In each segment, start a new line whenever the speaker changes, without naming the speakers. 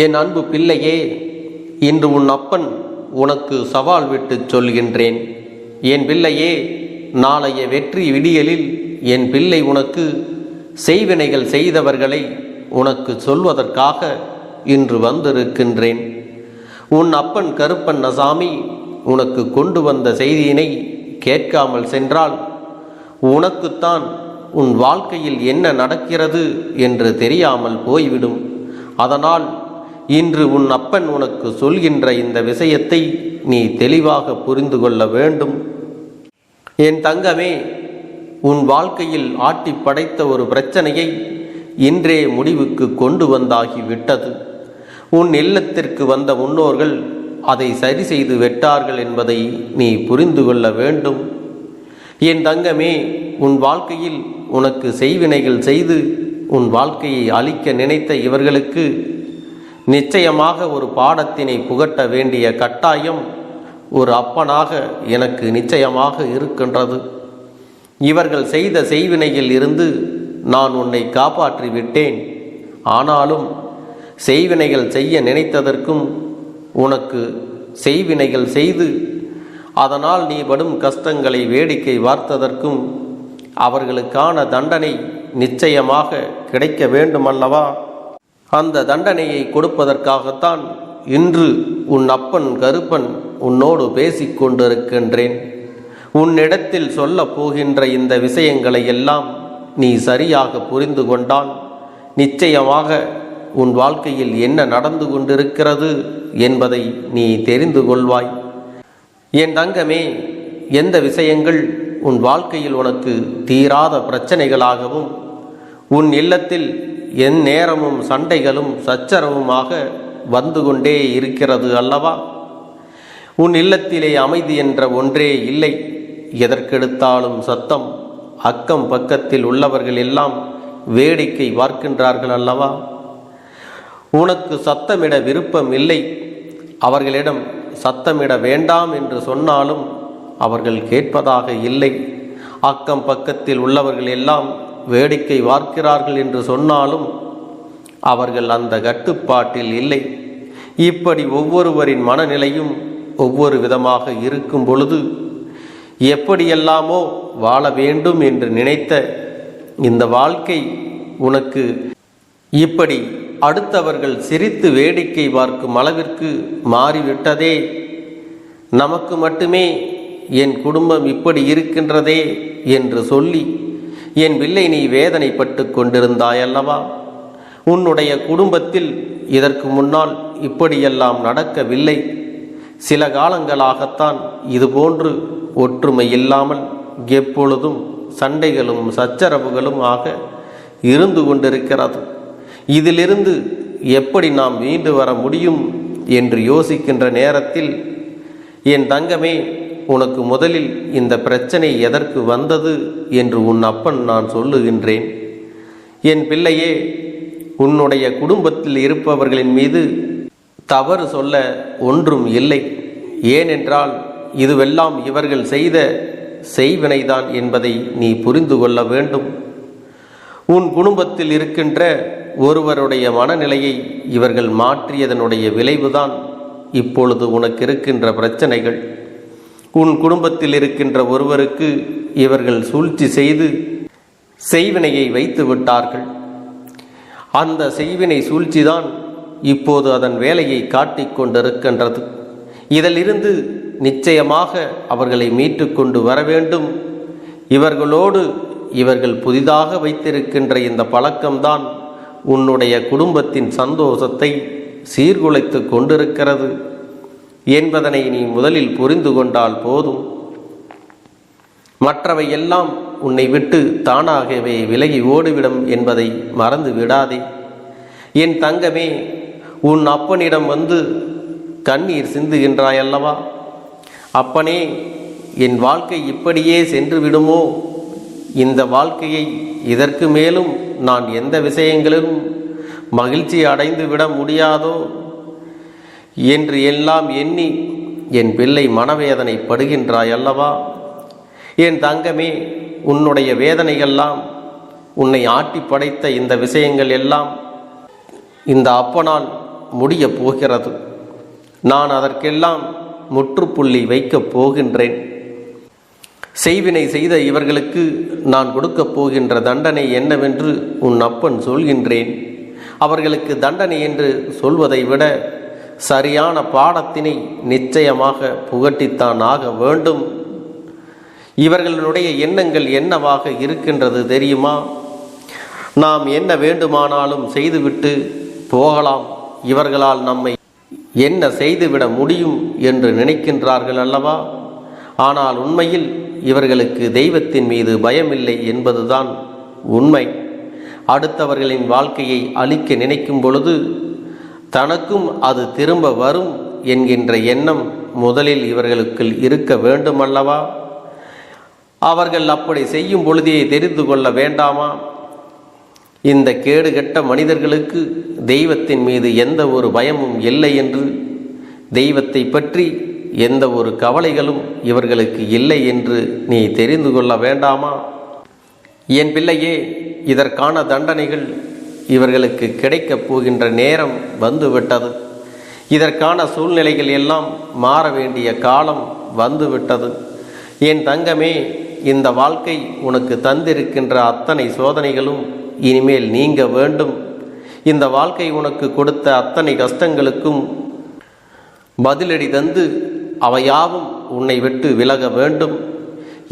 என் அன்பு பிள்ளையே, இன்று உன் அப்பன் உனக்கு சவால் விட்டு சொல்கின்றேன். என் பிள்ளையே, நாளைய வெற்றி விடியலில் என் பிள்ளை உனக்கு செய்வினைகள் செய்தவர்களை உனக்கு சொல்வதற்காக இன்று வந்திருக்கின்றேன். உன் அப்பன் கருப்பண்ணசாமி உனக்கு கொண்டு வந்த செய்தியினை கேட்காமல் சென்றால் உனக்குத்தான் உன் வாழ்க்கையில் என்ன நடக்கிறது என்று தெரியாமல் போய்விடும். அதனால் இன்று உன் அப்பன் உனக்கு சொல்கின்ற இந்த விஷயத்தை நீ தெளிவாக புரிந்து கொள்ள வேண்டும். என் தங்கமே, உன் வாழ்க்கையில் ஆட்டி படைத்த ஒரு பிரச்சனையை இன்றே முடிவுக்கு கொண்டு வந்தாகிவிட்டது. உன் இல்லத்திற்கு வந்த முன்னோர்கள் அதை சரி செய்து விட்டார்கள் என்பதை நீ புரிந்து கொள்ள வேண்டும். என் தங்கமே, உன் வாழ்க்கையில் உனக்கு செய்வினைகள் செய்து உன் வாழ்க்கையை அழிக்க நினைத்த இவர்களுக்கு நிச்சயமாக ஒரு பாடத்தினை புகட்ட வேண்டிய கட்டாயம் ஒரு அப்பனாக எனக்கு நிச்சயமாக இருக்கின்றது. இவர்கள் செய்த செய்வினையில் இருந்து நான் உன்னை காப்பாற்றி விட்டேன். ஆனாலும் செய்வினைகள் செய்ய நினைத்ததற்கும் உனக்கு செய்வினைகள் செய்து அதனால் நீ படும் கஷ்டங்களை வேடிக்கை பார்த்ததற்கும் அவர்களுக்கான தண்டனை நிச்சயமாக கிடைக்க வேண்டுமல்லவா? அந்த தண்டனையை கொடுப்பதற்காகத்தான் இன்று உன் அப்பன் கருப்பன் உன்னோடு பேசிக்கொண்டிருக்கின்றேன். உன்னிடத்தில் சொல்ல போகின்ற இந்த விஷயங்களை எல்லாம் நீ சரியாக புரிந்து கொண்டால் நிச்சயமாக உன் வாழ்க்கையில் என்ன நடந்து கொண்டிருக்கிறது என்பதை நீ தெரிந்து கொள்வாய். என் தங்கமே, எந்த விஷயங்கள் உன் வாழ்க்கையில் உனக்கு தீராத பிரச்சனைகளாகவும் உன் இல்லத்தில் என் நேரமும் சண்டைகளும் சச்சரவுமாக வந்து கொண்டே இருக்கிறது அல்லவா? உன் இல்லத்திலே அமைதி என்ற ஒன்றே இல்லை. எதற்கெடுத்தாலும் சத்தம். அக்கம் பக்கத்தில் உள்ளவர்கள் எல்லாம் வேடிக்கை பார்க்கின்றார்கள் அல்லவா? உனக்கு சத்தமிட விருப்பம் இல்லை. அவர்களிடம் சத்தமிட வேண்டாம் என்று சொன்னாலும் அவர்கள் கேட்பதாக இல்லை. அக்கம் பக்கத்தில் உள்ளவர்கள் எல்லாம் வேடிக்கை பார்க்கிறார்கள் என்று சொன்னாலும் அவர்கள் அந்த கட்டுப்பாட்டில் இல்லை. இப்படி ஒவ்வொருவரின் மனநிலையும் ஒவ்வொரு விதமாக இருக்கும் பொழுது எப்படியெல்லாமோ வாழ வேண்டும் என்று நினைத்த இந்த வாழ்க்கை உனக்கு இப்படி அடுத்தவர்கள் சிரித்து வேடிக்கை பார்க்கும் அளவிற்கு மாறிவிட்டதே. நமக்கு மட்டுமே என் குடும்பம் இப்படி இருக்கின்றதே என்று சொல்லி என் பிள்ளை நீ வேதனைப்பட்டு கொண்டிருந்தாயல்லவா? உன்னுடைய குடும்பத்தில் இதற்கு முன்னால் இப்படியெல்லாம் நடக்கவில்லை. சில காலங்களாகத்தான் இதுபோன்று ஒற்றுமை இல்லாமல் எப்பொழுதும் சண்டைகளும் சச்சரவுகளும் ஆக இருந்து கொண்டிருக்கிறது. இதிலிருந்து எப்படி நாம் மீண்டு வர முடியும் என்று யோசிக்கின்ற நேரத்தில் என் தங்கமே, உனக்கு முதலில் இந்த பிரச்சனை எதற்கு வந்தது என்று உன் அப்பன் நான் சொல்லுகின்றேன். என் பிள்ளையே, உன்னுடைய குடும்பத்தில் இருப்பவர்களின் மீது தவறு சொல்ல ஒன்றும் இல்லை. ஏனென்றால் இதுவெல்லாம் இவர்கள் செய்த செய்வினைதான் என்பதை நீ புரிந்து கொள்ள வேண்டும். உன் குடும்பத்தில் இருக்கின்ற ஒருவருடைய மனநிலையை இவர்கள் மாற்றியதனுடைய விளைவுதான் இப்பொழுது உனக்கு இருக்கின்ற பிரச்சனைகள். உன் குடும்பத்தில் இருக்கின்ற ஒருவருக்கு இவர்கள் சூழ்ச்சி செய்து செய்வினையை வைத்து விட்டார்கள். அந்த செய்வினை சூழ்ச்சிதான் இப்போது அதன் வேலையை காட்டிக் கொண்டிருக்கின்றது. இதிலிருந்து நிச்சயமாக அவர்களை மீட்டு கொண்டு வர வேண்டும். இவர்களோடு இவர்கள் புதிதாக வைத்திருக்கின்ற இந்த பழக்கம்தான் உன்னுடைய குடும்பத்தின் சந்தோஷத்தை சீர்குலைத்து கொண்டிருக்கிறது என்பதனை நீ முதலில் புரிந்து கொண்டால் போதும். மற்றவை எல்லாம் உன்னை விட்டு தானாகவே விலகி ஓடிவிடும் என்பதை மறந்து விடாதே. என் தங்கமே, உன் அப்பனிடம் வந்து கண்ணீர் சிந்துகின்றாயல்லவா? அப்பனே, என் வாழ்க்கை இப்படியே சென்று விடுமோ? இந்த வாழ்க்கையை இதற்கு மேலும் நான் எந்த விஷயங்களிலும் மகிழ்ச்சி அடைந்து விட முடியாதோ என்று எல்லாம் எண்ணி என் பிள்ளை மனவேதனை படுகின்றாய் அல்லவா? என் தங்கமே, உன்னுடைய வேதனைகள்லாம், உன்னை ஆட்டி படைத்த இந்த விஷயங்கள் எல்லாம் இந்த அப்பனால் முடியப் போகிறது. நான் அதற்கெல்லாம் முற்றுப்புள்ளி வைக்கப் போகின்றேன். செய்வினை செய்த இவர்களுக்கு நான் கொடுக்கப் போகின்ற தண்டனை என்னவென்று உன் அப்பன் சொல்கின்றேன். அவர்களுக்கு தண்டனை என்று சொல்வதை விட சரியான பாடத்தினை நிச்சயமாக புகட்டித்தான் ஆக வேண்டும். இவர்களுடைய எண்ணங்கள் என்னவாக இருக்கின்றது தெரியுமா? நாம் என்ன வேண்டுமானாலும் செய்துவிட்டு போகலாம், இவர்களால் நம்மை என்ன செய்துவிட முடியும் என்று நினைக்கின்றார்கள் அல்லவா? ஆனால் உண்மையில் இவர்களுக்கு தெய்வத்தின் மீது பயமில்லை என்பதுதான் உண்மை. அடுத்தவர்களின் வாழ்க்கையை அழிக்க நினைக்கும் பொழுது தனக்கும் அது திரும்ப வரும் என்கின்ற எண்ணம் முதலில் இவர்களுக்கு இருக்க வேண்டுமல்லவா? அவர்கள் அப்படி செய்யும் பொழுதே தெரிந்து கொள்ள வேண்டாமா? இந்த கேடுகட்ட மனிதர்களுக்கு தெய்வத்தின் மீது எந்த ஒரு பயமும் இல்லை என்று, தெய்வத்தை பற்றி எந்த ஒரு கவலைகளும் இவர்களுக்கு இல்லை என்று நீ தெரிந்து கொள்ள வேண்டாமா? என் பிள்ளையே, இதற்கான தண்டனைகள் இவர்களுக்கு கிடைக்கப் போகின்ற நேரம் வந்துவிட்டது. இதற்கான சூழ்நிலைகள் எல்லாம் மாற வேண்டிய காலம் வந்துவிட்டது. என் தங்கமே, இந்த வாழ்க்கை உனக்கு தந்திருக்கின்ற அத்தனை சோதனைகளும் இனிமேல் நீங்க வேண்டும். இந்த வாழ்க்கை உனக்கு கொடுத்த அத்தனை கஷ்டங்களுக்கும் பதிலடி தந்து அவையாவும் உன்னை விட்டு விலக வேண்டும்.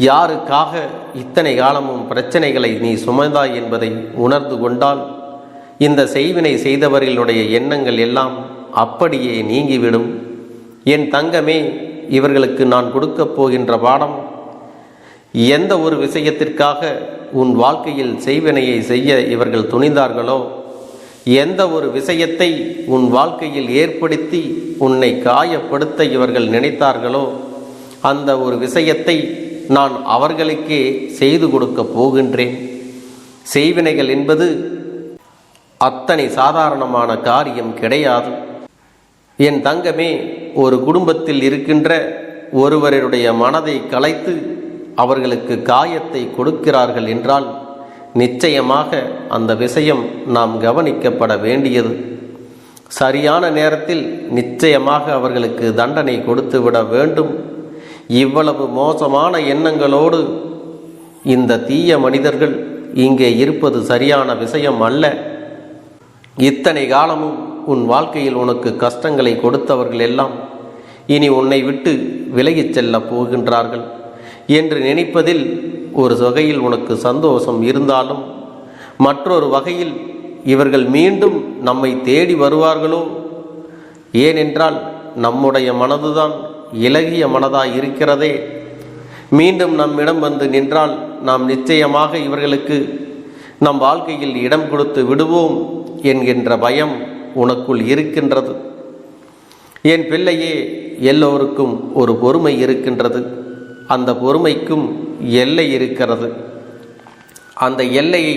யாருக்காக இத்தனை காலமும் பிரச்சனைகளை நீ சுமந்தாய் என்பதை உணர்ந்து கொண்டால் இந்த செய்வினை செய்தவர்களுடைய எண்ணங்கள் எல்லாம் அப்படியே நீங்கிவிடும். என் தங்கமே, இவர்களுக்கு நான் கொடுக்கப் போகின்ற பாடம், எந்த ஒரு விஷயத்திற்காக உன் வாழ்க்கையில் செய்வினையை செய்ய இவர்கள் துணிந்தார்களோ, எந்த ஒரு விஷயத்தை உன் வாழ்க்கையில் ஏற்படுத்தி உன்னை காயப்படுத்த இவர்கள் நினைத்தார்களோ, அந்த ஒரு விஷயத்தை நான் அவர்களுக்கே செய்து கொடுக்க போகின்றேன். செய்வினைகள் என்பது அத்தனை சாதாரணமான காரியம் கிடையாது. என் தங்கமே, ஒரு குடும்பத்தில் இருக்கின்ற ஒருவருடைய மனதை கலைத்து அவர்களுக்கு காயத்தை கொடுக்கிறார்கள் என்றால் நிச்சயமாக அந்த விஷயம் நாம் கவனிக்கப்பட வேண்டியது. சரியான நேரத்தில் நிச்சயமாக அவர்களுக்கு தண்டனை கொடுத்து விட வேண்டும். இவ்வளவு மோசமான எண்ணங்களோடு இந்த தீய மனிதர்கள் இங்கே இருப்பது சரியான விஷயம் அல்ல. இத்தனை காலமும் உன் வாழ்க்கையில் உனக்கு கஷ்டங்களை கொடுத்தவர்கள் எல்லாம் இனி உன்னை விட்டு விலகிச் செல்ல போகின்றார்கள் என்று நினைப்பதில் ஒரு வகையில் உனக்கு சந்தோஷம் இருந்தாலும், மற்றொரு வகையில் இவர்கள் மீண்டும் நம்மை தேடி வருவார்களோ? ஏனென்றால் நம்முடைய மனதுதான் இலகிய மனதாய் இருக்கிறதே. மீண்டும் நம்மிடம் வந்து நின்றால் நாம் நிச்சயமாக இவர்களுக்கு நம் வாழ்க்கையில் இடம் கொடுத்து விடுவோம் என்கின்ற பயம் உனக்குள் இருக்கின்றது. என் பிள்ளையே, எல்லோருக்கும் ஒரு பொறுமை இருக்கின்றது. அந்த பொறுமைக்கும் எல்லை இருக்கிறது. அந்த எல்லையை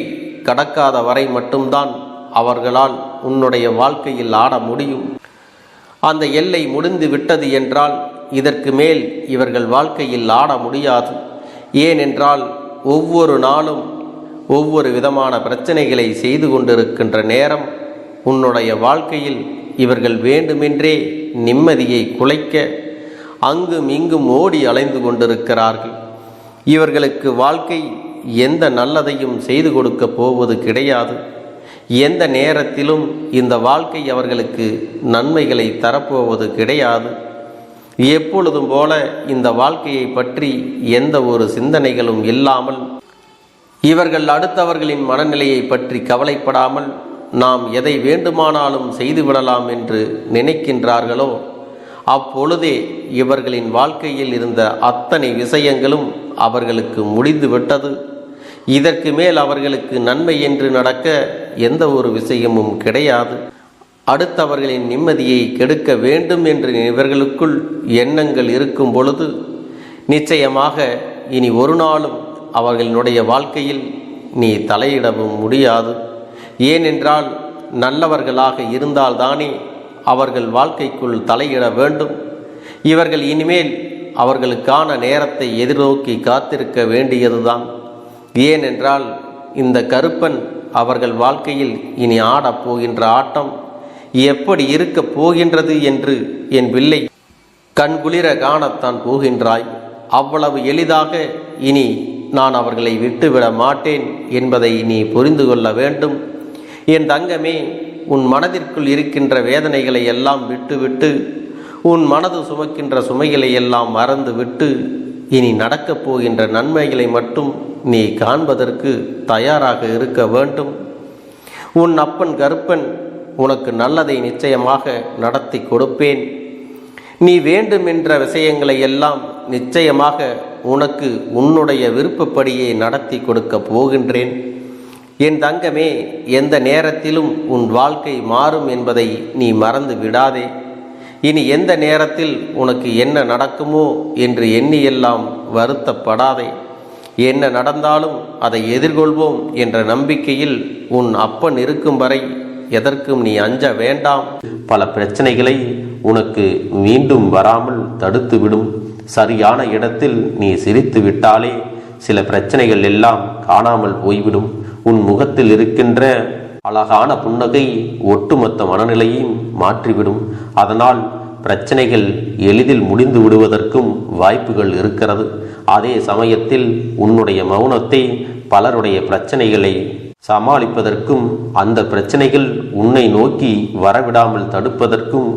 கடக்காத வரை மட்டும்தான் அவர்களால் உன்னுடைய வாழ்க்கையில் ஆட முடியும். அந்த எல்லை முடிந்து விட்டது என்றால் இதற்கு மேல் இவர்கள் வாழ்க்கையில் ஆட முடியாது. ஏனென்றால் ஒவ்வொரு நாளும் ஒவ்வொரு விதமான பிரச்சனைகளை செய்து கொண்டிருக்கின்ற நேரம் உன்னுடைய வாழ்க்கையில் இவர்கள் வேண்டுமென்றே நிம்மதியை குலைக்க அங்கும் இங்கும் ஓடி அலைந்து கொண்டிருக்கிறார்கள். இவர்களுக்கு வாழ்க்கை எந்த நல்லதையும் செய்து கொடுக்க போவது கிடையாது. எந்த நேரத்திலும் இந்த வாழ்க்கை அவர்களுக்கு நன்மைகளை தரப்போவது கிடையாது. எப்பொழுதும் போல இந்த வாழ்க்கையை பற்றி எந்த ஒரு சிந்தனைகளும் இல்லாமல், இவர்கள் அடுத்தவர்களின் மனநிலையை பற்றி கவலைப்படாமல் நாம் எதை வேண்டுமானாலும் செய்துவிடலாம் என்று நினைக்கின்றார்களோ, அப்பொழுதே இவர்களின் வாழ்க்கையில் இருந்த அத்தனை விஷயங்களும் அவர்களுக்கு முடிந்து விட்டது. இதற்கு மேல் அவர்களுக்கு நன்மை என்று நடக்க எந்த ஒரு விஷயமும் கிடையாது. அடுத்தவர்களின் நிம்மதியை கெடுக்க வேண்டும் என்று இவர்களுக்குள் எண்ணங்கள் இருக்கும் பொழுது நிச்சயமாக இனி ஒரு நாளும் அவர்களுடைய வாழ்க்கையில் நீ தலையிடவும் முடியாது. ஏனென்றால் நல்லவர்களாக இருந்தால்தானே அவர்கள் வாழ்க்கைக்குள் தலையிட வேண்டும். இவர்கள் இனிமேல் அவர்களுக்கான நேரத்தை எதிர்நோக்கி காத்திருக்க வேண்டியதுதான். ஏனென்றால் இந்த கருப்பன் அவர்கள் வாழ்க்கையில் இனி ஆடப் போகின்ற ஆட்டம் எப்படி இருக்கப் போகின்றது என்று என் பிள்ளை கண்குளிர காணத்தான் போகின்றாய். அவ்வளவு எளிதாக இனி நான் அவர்களை விட்டுவிட மாட்டேன் என்பதை நீ புரிந்து கொள்ள வேண்டும். என் தங்கமே, உன் மனதிற்குள் இருக்கின்ற வேதனைகளை எல்லாம் விட்டுவிட்டு, உன் மனது சுமக்கின்ற சுமைகளை எல்லாம் மறந்துவிட்டு, இனி நடக்கப் போகின்ற நன்மைகளை மட்டும் நீ காண்பதற்கு தயாராக இருக்க வேண்டும். உன் அப்பன் கருப்பன் உனக்கு நல்லதை நிச்சயமாக நடத்தி கொடுப்பேன். நீ வேண்டும் என்ற விஷயங்களை எல்லாம் நிச்சயமாக உனக்கு உன்னுடைய விருப்பப்படியே நடத்தி கொடுக்க போகின்றேன். என் தங்கமே, எந்த நேரத்திலும் உன் வாழ்க்கை மாறும் என்பதை நீ மறந்து விடாதே. இனி எந்த நேரத்தில் உனக்கு என்ன நடக்குமோ என்று எண்ணியெல்லாம் வருத்தப்படாதே. என்ன நடந்தாலும் அதை எதிர்கொள்வோம் என்ற நம்பிக்கையில் உன் அப்பன் இருக்கும் வரை எதற்கும் நீ அஞ்ச வேண்டாம். பல பிரச்சனைகளை உனக்கு மீண்டும் வராமல் தடுத்துவிடும். சரியான இடத்தில் நீ சிரித்து விட்டாலே சில பிரச்சனைகள் எல்லாம் காணாமல் போய்விடும். உன் முகத்தில் இருக்கின்ற அழகான புன்னகை ஒட்டுமொத்த மனநிலையையும் மாற்றிவிடும். அதனால் பிரச்சனைகள் எளிதில் முடிந்து விடுவதற்கும் வாய்ப்புகள் இருக்கிறது. அதே சமயத்தில் உன்னுடைய மௌனத்தை பலருடைய பிரச்சனைகளை சமாளிப்பதற்கும், அந்த பிரச்சனைகள் உன்னை நோக்கி வரவிடாமல் தடுப்பதற்கும்,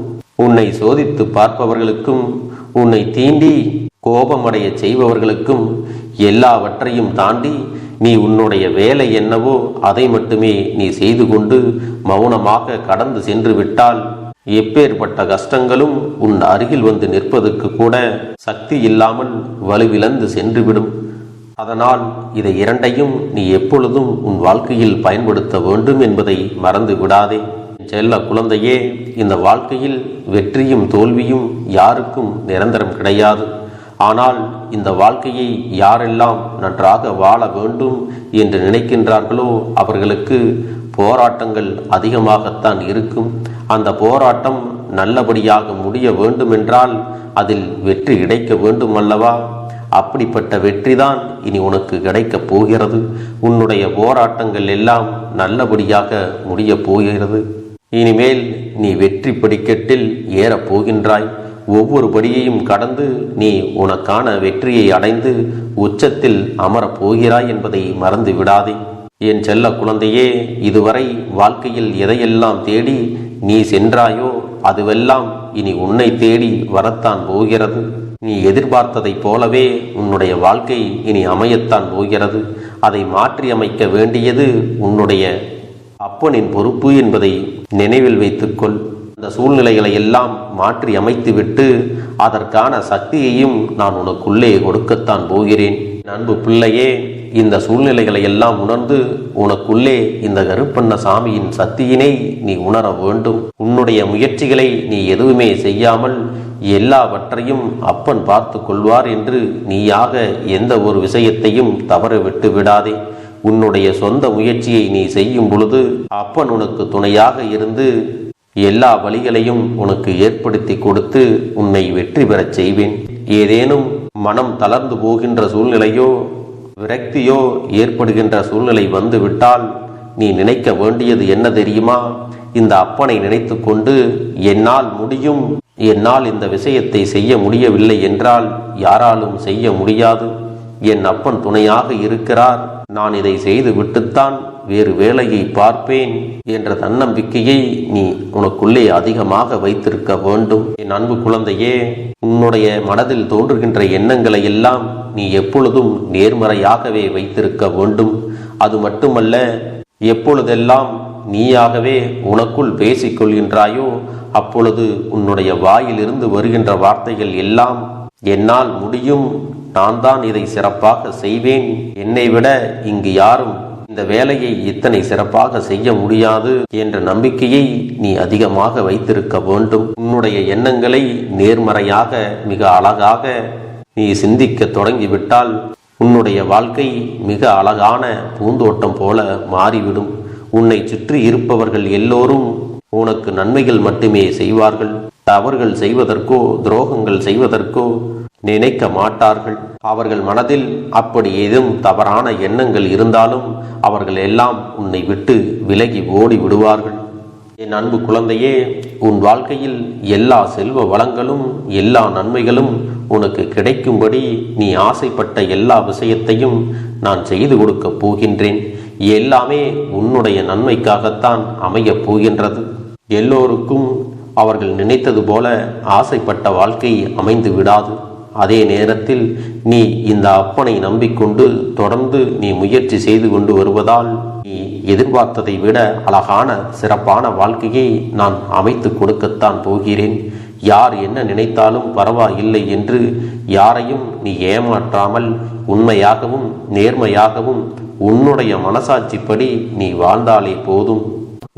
உன்னை சோதித்து பார்ப்பவர்களுக்கும், உன்னை தீண்டி கோபமடைய செய்பவர்களுக்கும் எல்லாவற்றையும் தாண்டி நீ உன்னுடைய வேலை என்னவோ அதை மட்டுமே நீ செய்து கொண்டு மௌனமாக கடந்து சென்று விட்டால் எப்பேற்பட்ட கஷ்டங்களும் உன் அருகில் வந்து நிற்பதற்கு கூட சக்தி இல்லாமல் வலுவிழந்து சென்றுவிடும். அதனால் இதை இரண்டையும் நீ எப்பொழுதும் உன் வாழ்க்கையில் பயன்படுத்த வேண்டும் என்பதை மறந்து விடாதே. செல்ல குழந்தையே, இந்த வாழ்க்கையில் வெற்றியும் தோல்வியும் யாருக்கும் நிரந்தரம் கிடையாது. ஆனால் இந்த வாழ்க்கையை யாரெல்லாம் நன்றாக வாழ வேண்டும் என்று நினைக்கின்றார்களோ அவர்களுக்கு போராட்டங்கள் அதிகமாகத்தான் இருக்கும். அந்த போராட்டம் நல்லபடியாக முடிய வேண்டுமென்றால் அதில் வெற்றி கிடைக்க வேண்டும் அல்லவா? அப்படிப்பட்ட வெற்றிதான் இனி உனக்கு கிடைக்கப் போகிறது. உன்னுடைய போராட்டங்கள் எல்லாம் நல்லபடியாக முடியப் போகிறது. இனிமேல் நீ வெற்றி படிக்கட்டில் ஏறப் போகின்றாய். ஒவ்வொரு படியையும் கடந்து நீ உனக்கான வெற்றியை அடைந்து உச்சத்தில் அமரப் போகிறாய் என்பதை மறந்து விடாதே. என் செல்ல குழந்தையே, இதுவரை வாழ்க்கையில் எதையெல்லாம் தேடி நீ சென்றாயோ அதுவெல்லாம் இனி உன்னை தேடி வரத்தான் போகிறது. நீ எதிர்பார்த்ததைப் போலவே உன்னுடைய வாழ்க்கை இனி அமையத்தான் போகிறது. அதை மாற்றி அமைக்க வேண்டியது உன்னுடைய அப்பனின் பொறுப்பு என்பதை நினைவில் வைத்துக்கொள். அந்த சூழ்நிலைகளை எல்லாம் மாற்றி அமைத்துவிட்டு அதற்கான சக்தியையும் நான் உனக்குள்ளே கொடுக்கத்தான் போகிறேன். அன்பு பிள்ளையே, இந்த சூழ்நிலைகளை எல்லாம் உணர்ந்து உனக்குள்ளே இந்த கருப்பண்ண சாமியின் சக்தியினை நீ உணர வேண்டும். உன்னுடைய முயற்சிகளை நீ எதுவுமே செய்யாமல் எல்லாவற்றையும் அப்பன் பார்த்து கொள்வார் என்று நீயாக எந்த ஒரு விஷயத்தையும் தவற விட்டு விடாதே. உன்னுடைய சொந்த முயற்சியை நீ செய்யும் பொழுது அப்பன் உனக்கு துணையாக இருந்து எல்லா வழிகளையும் உனக்கு ஏற்படுத்தி கொடுத்து உன்னை வெற்றி பெறச் செய்வேன். ஏதேனும் மனம் தளர்ந்து போகின்ற சூழ்நிலையோ விரக்தியோ ஏற்படுகின்ற சூழ்நிலை வந்து விட்டால் நீ நினைக்க வேண்டியது என்ன தெரியுமா? இந்த அப்பனை நினைத்து கொண்டு என்னால் முடியும், என்னால் இந்த விஷயத்தை செய்ய முடியவில்லை என்றால் யாராலும் செய்ய முடியாது, என் அப்பன் துணையாக இருக்கிறார், நான் இதை செய்து விட்டுத்தான் வேறு வேலையை பார்ப்பேன் என்ற தன்னம்பிக்கையை நீ உனக்குள்ளே அதிகமாக வைத்திருக்க வேண்டும். என் அன்பு குழந்தையே, உன்னுடைய மனதில் தோன்றுகின்ற எண்ணங்களை எல்லாம் நீ எப்பொழுதும் நேர்மறையாகவே வைத்திருக்க வேண்டும். அது மட்டுமல்ல, எப்பொழுதெல்லாம் நீயாகவே உனக்குள் பேசிக்கொள்கின்றாயோ அப்பொழுது உன்னுடைய வாயிலிருந்து வருகின்ற வார்த்தைகள் எல்லாம் என்னால் முடியும், நான் தான் இதை சிறப்பாக செய்வேன், என்னை விட இங்கு யாரும் இந்த வேலையை இத்தனை சிறப்பாக செய்ய முடியாது என்ற நம்பிக்கையை நீ அதிகமாக வைத்திருக்க வேண்டும். உன்னுடைய எண்ணங்களை நேர்மறையாக மிக அழகாக நீ சிந்திக்க தொடங்கிவிட்டால் உன்னுடைய வாழ்க்கை மிக அழகான பூந்தோட்டம் போல மாறிவிடும். உன்னை சுற்றி இருப்பவர்கள் எல்லோரும் உனக்கு நன்மைகள் மட்டுமே செய்வார்கள். தவறுகள் செய்வதற்கோ துரோகங்கள் செய்வதற்கோ நினைக்க மாட்டார்கள். அவர்கள் மனதில் அப்படி ஏதும் தவறான எண்ணங்கள் இருந்தாலும் அவர்கள் எல்லாம் உன்னை விட்டு விலகி ஓடி விடுவார்கள். என் அன்பு குழந்தையே, உன் வாழ்க்கையில் எல்லா செல்வ வளங்களும் எல்லா நன்மைகளும் உனக்கு கிடைக்கும்படி நீ ஆசைப்பட்ட எல்லா விஷயத்தையும் நான் செய்து கொடுக்கப் போகின்றேன். எல்லாமே உன்னுடைய நன்மைக்காகத்தான் அமையப் போகின்றது. எல்லோருக்கும் அவர்கள் நினைத்தது போல ஆசைப்பட்ட வாழ்க்கை அமைந்து விடாது. அதே நேரத்தில் நீ இந்த அப்பனை நம்பிக்கொண்டு தொடர்ந்து நீ முயற்சி செய்து கொண்டு வருவதால் நீ எதிர்பார்த்ததை விட அழகான சிறப்பான வாழ்க்கையை நான் அமைத்து கொடுக்கத்தான் போகிறேன். யார் என்ன நினைத்தாலும் பரவாயில்லை என்று யாரையும் நீ ஏமாற்றாமல் உண்மையாகவும் நேர்மையாகவும் உன்னுடைய மனசாட்சிப்படி நீ வாழ்ந்தாலே போதும்.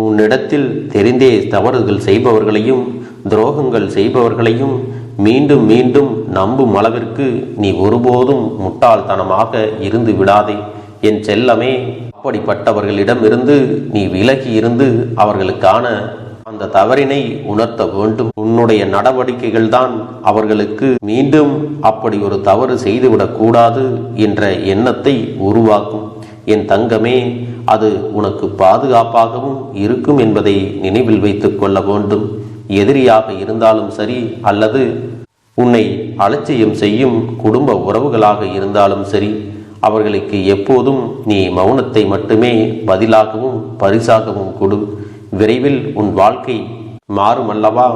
உன்னிடத்தில் தெரிந்தே தவறுகள் செய்பவர்களையும் துரோகங்கள் செய்பவர்களையும் மீண்டும் மீண்டும் நம்பும் அளவிற்கு நீ ஒருபோதும் முட்டாள்தனமாக இருந்து விடாதே என் செல்லமே. அப்படிப்பட்டவர்களிடமிருந்து நீ விலகி இருந்து அவர்களுக்கான அந்த தவறினை உணர்த்த வேண்டும். உன்னுடைய நடவடிக்கைகள் தான் அவர்களுக்கு மீண்டும் அப்படி ஒரு தவறு செய்துவிடக் கூடாது என்ற எண்ணத்தை உருவாக்கும். என் தங்கமே, அது உனக்கு பாதுகாப்பாகவும் இருக்கும் என்பதை நினைவில் வைத்துக் கொள்ள வேண்டும். எதிரியாக இருந்தாலும் சரி அல்லது உன்னை அலட்சியம் செய்யும் குடும்ப உறவுகளாக இருந்தாலும் சரி, அவர்களுக்கு எப்போதும் நீ மௌனத்தை மட்டுமே பதிலாகவும் பரிசாகவும் கொடு. விரைவில் உன் வாழ்க்கை மாறுமல்லவா?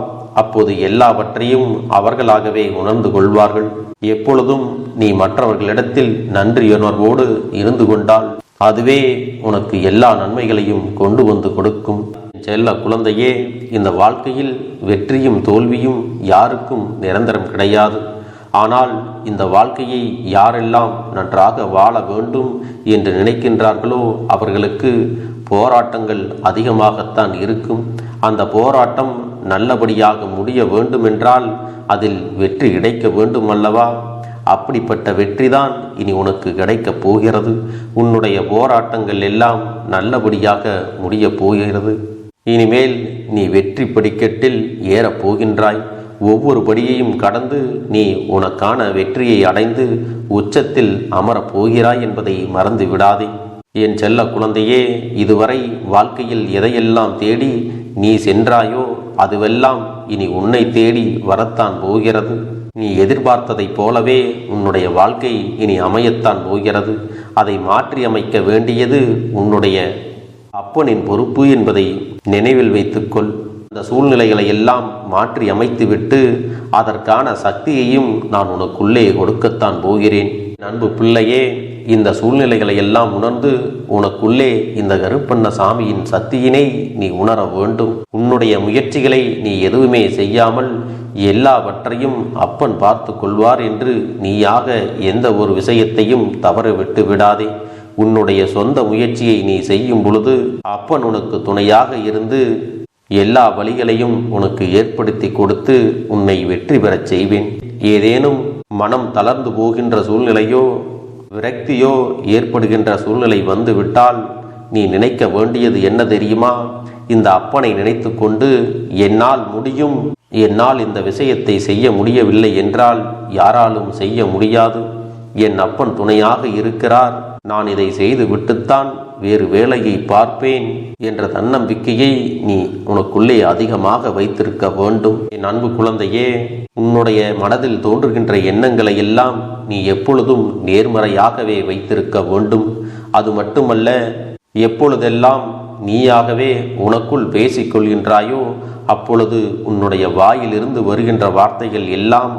அப்போது எல்லாவற்றையும் அவர்களாகவே உணர்ந்து கொள்வார்கள். எப்பொழுதும் நீ மற்றவர்களிடத்தில் நன்றியுணர்வோடு இருந்து கொண்டால் அதுவே உனக்கு எல்லா நன்மைகளையும் கொண்டு வந்து கொடுக்கும். செல்ல குழந்தையே, இந்த வாழ்க்கையில் வெற்றியும் தோல்வியும் யாருக்கும் நிரந்தரம் கிடையாது. ஆனால் இந்த வாழ்க்கையை யாரெல்லாம் நன்றாக வாழ வேண்டும் என்று நினைக்கின்றார்களோ அவர்களுக்கு போராட்டங்கள் அதிகமாகத்தான் இருக்கும். அந்த போராட்டம் நல்லபடியாக முடிய வேண்டுமென்றால் அதில் வெற்றி கிடைக்க வேண்டும் அல்லவா? அப்படிப்பட்ட வெற்றிதான் இனி உனக்கு கிடைக்கப் போகிறது. உன்னுடைய போராட்டங்கள் எல்லாம் நல்லபடியாக முடியப் போகிறது. இனிமேல் நீ வெற்றி படிக்கட்டில் ஏறப் போகின்றாய். ஒவ்வொரு படியையும் கடந்து நீ உனக்கான வெற்றியை அடைந்து உச்சத்தில் அமரப் போகிறாய் என்பதை மறந்து விடாதே. என் செல்ல குழந்தையே, இதுவரை வாழ்க்கையில் எதையெல்லாம் தேடி நீ சென்றாயோ அதுவெல்லாம் இனி உன்னை தேடி வரத்தான் போகிறது. நீ எதிர்பார்த்ததைப் போலவே உன்னுடைய வாழ்க்கை இனி அமையத்தான் போகிறது. அதை மாற்றி அமைக்க வேண்டியது உன்னுடைய அப்பனின் பொறுப்பு என்பதை நினைவில் வைத்துக்கொள். அந்த சூழ்நிலைகளை எல்லாம் மாற்றி அமைத்துவிட்டு அதற்கான சக்தியையும் நான் உனக்குள்ளே கொடுக்கத்தான் போகிறேன். அன்பு பிள்ளையே, இந்த சூழ்நிலைகளை எல்லாம் உணர்ந்து உனக்குள்ளே இந்த கருப்பண்ண சாமியின் சக்தியினை நீ உணர வேண்டும். உன்னுடைய முயற்சிகளை நீ எதுவுமே செய்யாமல் எல்லாவற்றையும் அப்பன் பார்த்து கொள்வார் என்று நீயாக எந்த ஒரு விஷயத்தையும் தவற விட்டு விடாதே. உன்னுடைய சொந்த முயற்சியை நீ செய்யும் பொழுது அப்பன் உனக்கு துணையாக இருந்து எல்லா வழிகளையும் உனக்கு ஏற்படுத்தி கொடுத்து உன்னை வெற்றி பெறச் செய்வேன். ஏதேனும் மனம் தளர்ந்து போகின்ற சூழ்நிலையோ விரக்தியோ ஏற்படுகின்ற சூழ்நிலை வந்து விட்டால் நீ நினைக்க வேண்டியது என்ன தெரியுமா? இந்த அப்பனை நினைத்து கொண்டு என்னால் முடியும், என்னால் இந்த விஷயத்தை செய்ய முடியவில்லை என்றால் யாராலும் செய்ய முடியாது. என் அப்பன் துணையாக இருக்கிறார், நான் இதை செய்து விட்டுத்தான் வேறு வேலையை பார்ப்பேன் என்ற தன்னம்பிக்கையை நீ உனக்குள்ளே அதிகமாக வைத்திருக்க வேண்டும். என் அன்பு குழந்தையே, உன்னுடைய மனதில் தோன்றுகின்ற எண்ணங்களை எல்லாம் நீ எப்பொழுதும் நேர்மறையாகவே வைத்திருக்க வேண்டும். அது மட்டுமல்ல, எப்பொழுதெல்லாம் நீயாகவே உனக்குள் பேசிக்கொள்கின்றாயோ அப்பொழுது உன்னுடைய வாயிலிருந்து வருகின்ற வார்த்தைகள் எல்லாம்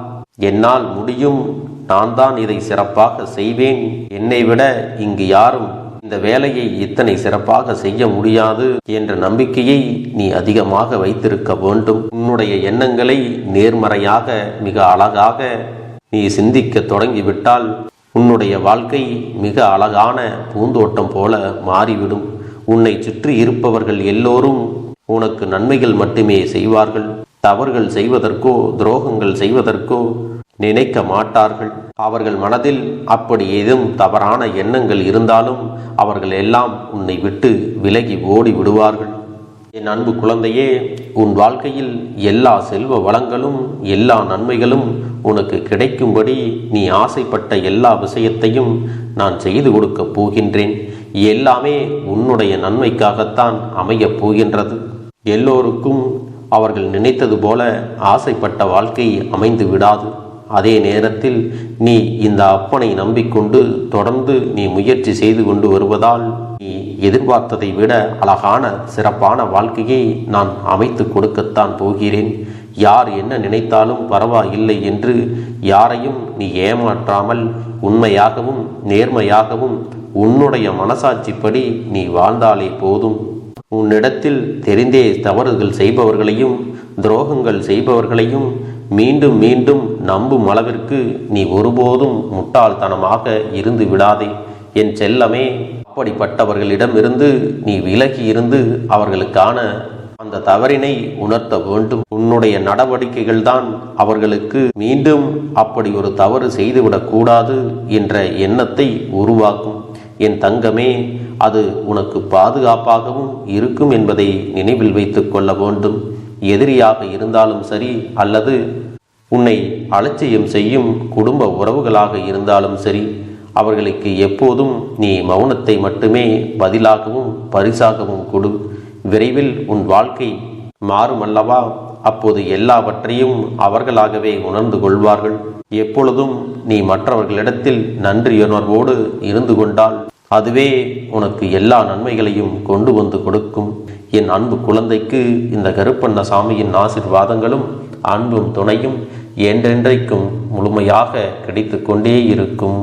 என்னால் முடியும், நான் தான் இதை சிறப்பாக செய்வேன், என்னை விட இங்கு யாரும் இந்த வேலையை இத்தனை சிறப்பாக செய்ய முடியாது என்ற நம்பிக்கையை நீ அதிகமாக வைத்திருக்க வேண்டும். உன்னுடைய எண்ணங்களை நேர்மறையாக மிக அழகாக நீ சிந்திக்க தொடங்கிவிட்டால் உன்னுடைய வாழ்க்கை மிக அழகான பூந்தோட்டம் போல மாறிவிடும். உன்னை சுற்றி இருப்பவர்கள் எல்லோரும் உனக்கு நன்மைகள் மட்டுமே செய்வார்கள். தவறுகள் செய்வதற்கோ துரோகங்கள் செய்வதற்கோ நினைக்க மாட்டார்கள். அவர்கள் மனதில் அப்படி ஏதும் தவறான எண்ணங்கள் இருந்தாலும் அவர்கள் எல்லாம் உன்னை விட்டு விலகி ஓடி விடுவார்கள். என் அன்பு குழந்தையே, உன் வாழ்க்கையில் எல்லா செல்வ வளங்களும் எல்லா நன்மைகளும் உனக்கு கிடைக்கும்படி நீ ஆசைப்பட்ட எல்லா விஷயத்தையும் நான் செய்து கொடுக்கப் போகின்றேன். எல்லாமே உன்னுடைய நன்மைக்காகத்தான் அமையப் போகின்றது. எல்லோருக்கும் அவர்கள் நினைத்தது போல ஆசைப்பட்ட வாழ்க்கை அமைந்து விடாது. அதே நேரத்தில் நீ இந்த அப்பனை நம்பிக்கொண்டு தொடர்ந்து நீ முயற்சி செய்து கொண்டு வருவதால் நீ எதிர்பார்த்ததை விட அழகான சிறப்பான வாழ்க்கையை நான் அமைத்து கொடுக்கத்தான் போகிறேன். யார் என்ன நினைத்தாலும் பரவாயில்லை என்று யாரையும் நீ ஏமாற்றாமல் உண்மையாகவும் நேர்மையாகவும் உன்னுடைய மனசாட்சிப்படி நீ வாழ்ந்தாலே போதும். உன்னிடத்தில் தெரிந்தே தவறுகள் செய்பவர்களையும் துரோகங்கள் செய்பவர்களையும் மீண்டும் மீண்டும் நம்பும் அளவிற்கு நீ ஒருபோதும் முட்டாள்தனமாக இருந்து விடாதே என் செல்லமே. அப்படிப்பட்டவர்களிடமிருந்து நீ விலகி இருந்து அவர்களுக்கான அந்த தவறினை உணர்த்த வேண்டும். உன்னுடைய நடவடிக்கைகள் தான் அவர்களுக்கு மீண்டும் அப்படி ஒரு தவறு செய்துவிடக் கூடாது என்ற எண்ணத்தை உருவாக்கும். என் தங்கமே, அது உனக்கு பாதுகாப்பாகவும் இருக்கும் என்பதை நினைவில் வைத்துக் கொள்ள வேண்டும். எதிரியாக இருந்தாலும் சரி அல்லது உன்னை அலட்சியம் செய்யும் குடும்ப உறவுகளாக இருந்தாலும் சரி, அவர்களுக்கு எப்போதும் நீ மௌனத்தை மட்டுமே பதிலாகவும் பரிசாகவும் கொடு. விரைவில் உன் வாழ்க்கை மாறுமல்லவா? அப்போது எல்லாவற்றையும் அவர்களாகவே உணர்ந்து கொள்வார்கள். எப்பொழுதும் நீ மற்றவர்களிடத்தில் நன்றியுணர்வோடு இருந்து கொண்டால் அதுவே உனக்கு எல்லா நன்மைகளையும் கொண்டு வந்து கொடுக்கும். என் அன்பு குழந்தைக்கு இந்த கருப்பண்ணசாமியின் ஆசீர்வாதங்களும் அன்பும் துணையும் என்றென்றைக்கும் முழுமையாக கிடைத்து கொண்டே இருக்கும்.